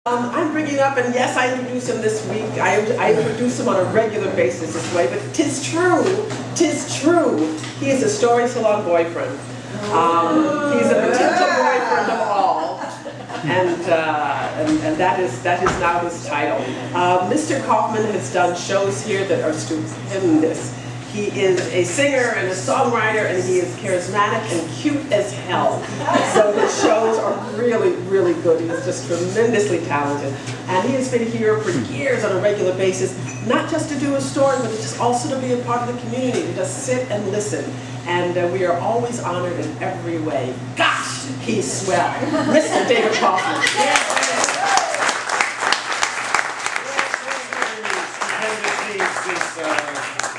I'm bringing up, and yes, I introduce him this week. I introduce him on a regular basis this way, but tis true, he is a story salon boyfriend. He's a potential boyfriend of all, and that is now his title. Mr. Kaufman has done shows here that are stupendous. He is a singer and a songwriter, and he is charismatic and cute as hell. So his shows are really, really good. He is just tremendously talented. And he has been here for years on a regular basis, not just to do a story, but just also to be a part of the community, to just sit and listen. And we are always honored in every way. Gosh, he's swell. Mr. David Kaufman.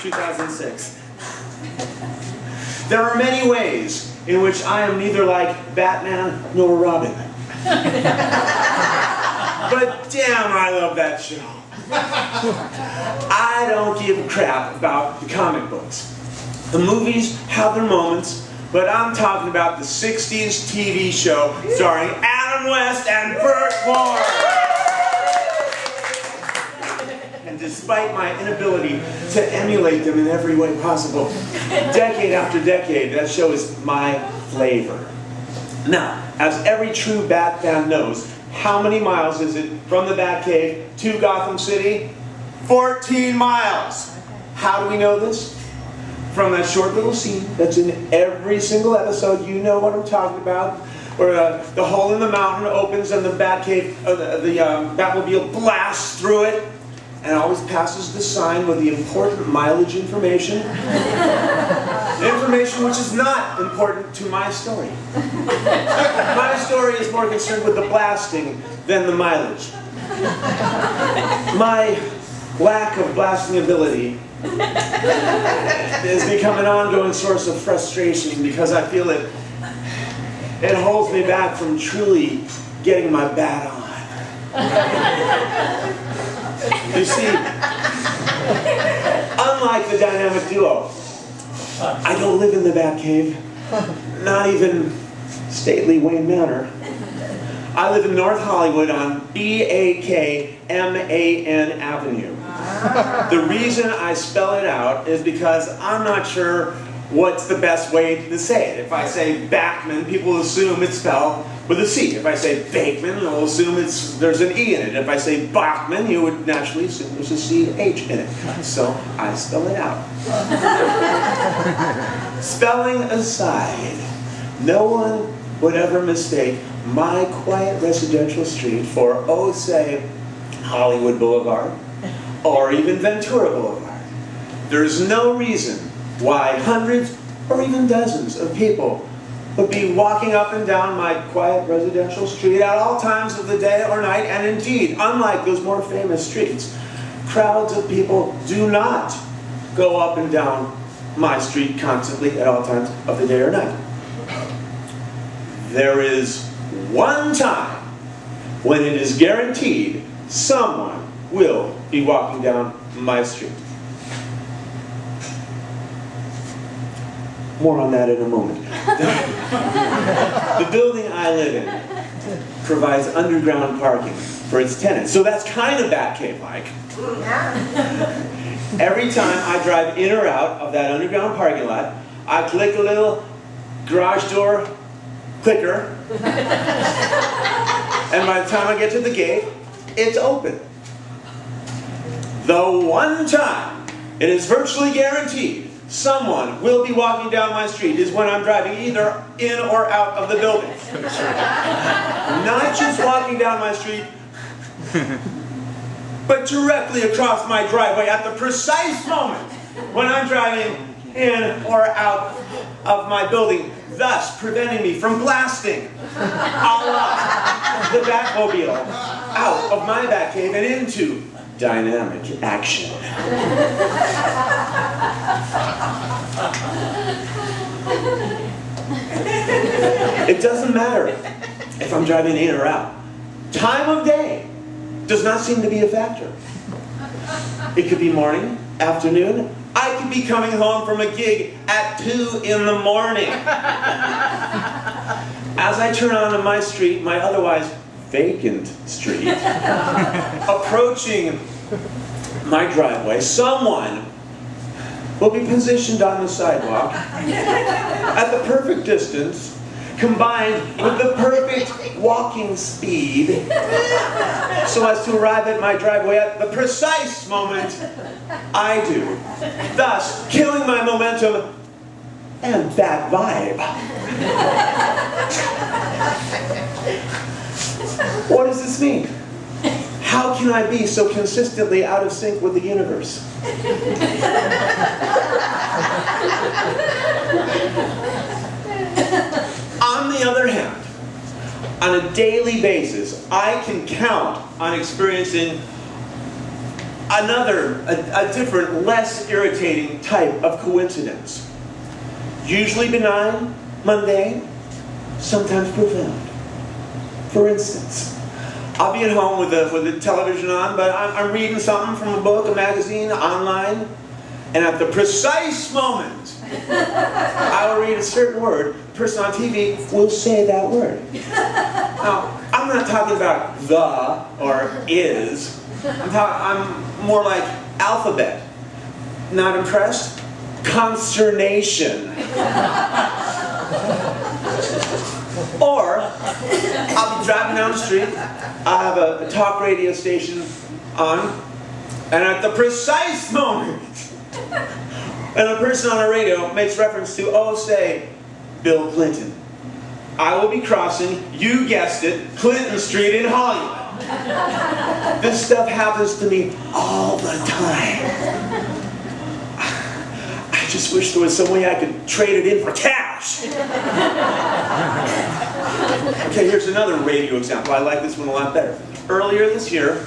2006. There are many ways in which I am neither like Batman nor Robin. But damn, I love that show. I don't give a crap about the comic books. The movies have their moments, but I'm talking about the 60s TV show starring Adam West and Burt Ward. Despite my inability to emulate them in every way possible, decade after decade, that show is my flavor. Now, as every true Bat fan knows, how many miles is it from the Batcave to Gotham City? 14 miles. How do we know this? From that short little scene that's in every single episode. You know what I'm talking about, where the hole in the mountain opens and the Batcave, the Batmobile blasts through it, and always passes the sign with the important mileage information. Information which is not important to my story. My story is more concerned with the blasting than the mileage. My lack of blasting ability has become an ongoing source of frustration because I feel it holds me back from truly getting my bat on. You see, unlike the dynamic duo, I don't live in the Batcave, not even stately Wayne Manor. I live in North Hollywood on B-A-K-M-A-N Avenue. The reason I spell it out is because I'm not sure what's the best way to say it. If I say Bachman, people will assume it's spelled with a C. If I say Bakeman, they'll assume there's an E in it. If I say Bachman, you would naturally assume there's a C-H in it. So I spell it out. Spelling aside, no one would ever mistake my quiet residential street for, oh, say, Hollywood Boulevard, or even Ventura Boulevard. There's no reason why hundreds or even dozens of people would be walking up and down my quiet residential street at all times of the day or night, and indeed, unlike those more famous streets, crowds of people do not go up and down my street constantly at all times of the day or night. There is one time when it is guaranteed someone will be walking down my street. More on that in a moment. The building I live in provides underground parking for its tenants, so that's kind of Batcave-like. Every time I drive in or out of that underground parking lot, I click a little garage door clicker, and by the time I get to the gate, it's open. The one time it is virtually guaranteed someone will be walking down my street is when I'm driving either in or out of the building. Not just walking down my street, but directly across my driveway at the precise moment when I'm driving in or out of my building, thus preventing me from blasting a la the Batmobile out of my Batcave and into dynamic action. It doesn't matter if I'm driving in or out. Time of day does not seem to be a factor. It could be morning, afternoon. I could be coming home from a gig at 2 in the morning. As I turn onto my street, my otherwise vacant street, approaching my driveway, someone will be positioned on the sidewalk at the perfect distance, combined with the perfect walking speed, so as to arrive at my driveway at the precise moment I do, thus killing my momentum and bad vibe. What does this mean? How can I be so consistently out of sync with the universe? On the other hand, on a daily basis, I can count on experiencing a different, less irritating type of coincidence. Usually benign, mundane, sometimes profound. For instance, I'll be at home with the television on, but I'm reading something from a book, a magazine, online, and at the precise moment I will read a certain word, the person on TV will say that word. Now, I'm not talking about the or is. I'm more like alphabet. Not impressed? Consternation. Or, I'll be driving down the street, I have a talk radio station on, and at the precise moment, and a person on the radio makes reference to, oh, say, Bill Clinton, I will be crossing, you guessed it, Clinton Street in Hollywood. This stuff happens to me all the time. I just wish there was some way I could trade it in for cash. Okay, here's another radio example. I like this one a lot better. Earlier this year,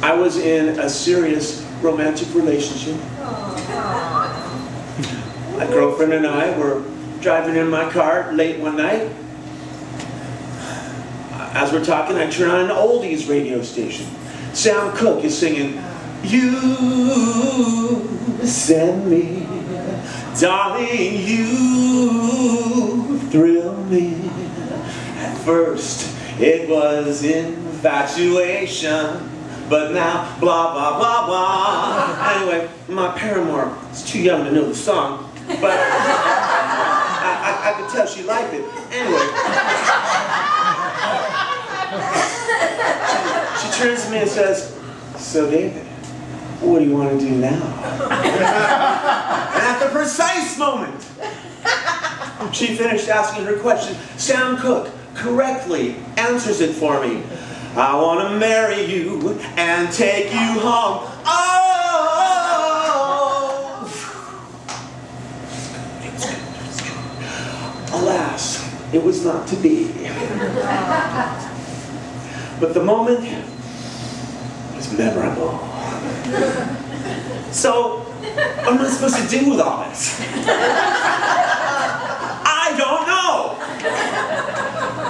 I was in a serious romantic relationship. My girlfriend and I were driving in my car late one night. As we're talking, I turn on an oldies radio station. Sam Cooke is singing, "You send me, darling, you thrill me. At first it was infatuation, but now blah blah blah blah." Anyway, my paramour is too young to know the song, but I could tell she liked it. Anyway, she turns to me and says, "So David, what do you want to do now?" And at the precise moment she finished asking her question, Sam Cooke correctly answers it for me. "I want to marry you and take you home." Oh! Alas, it was not to be. But the moment was memorable. So, what am I supposed to do with all this? I don't know.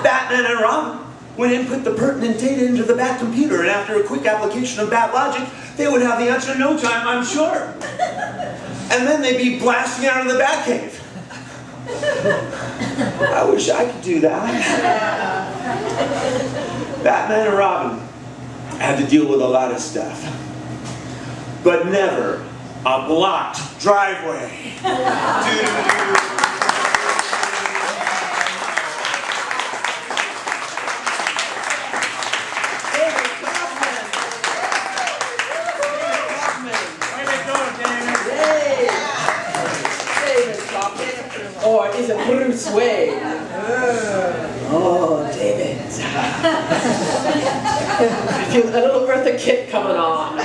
Batman and Robin would input the pertinent data into the Bat computer, and after a quick application of Bat logic, they would have the answer in no time, I'm sure. And then they'd be blasting out of the Bat cave. I wish I could do that. Batman and Robin had to deal with a lot of stuff, but never a blocked driveway. David Kaufman. David Kaufman. Or is it Bruce Wayne? Oh, David. I feel a little Eartha Kitt coming on.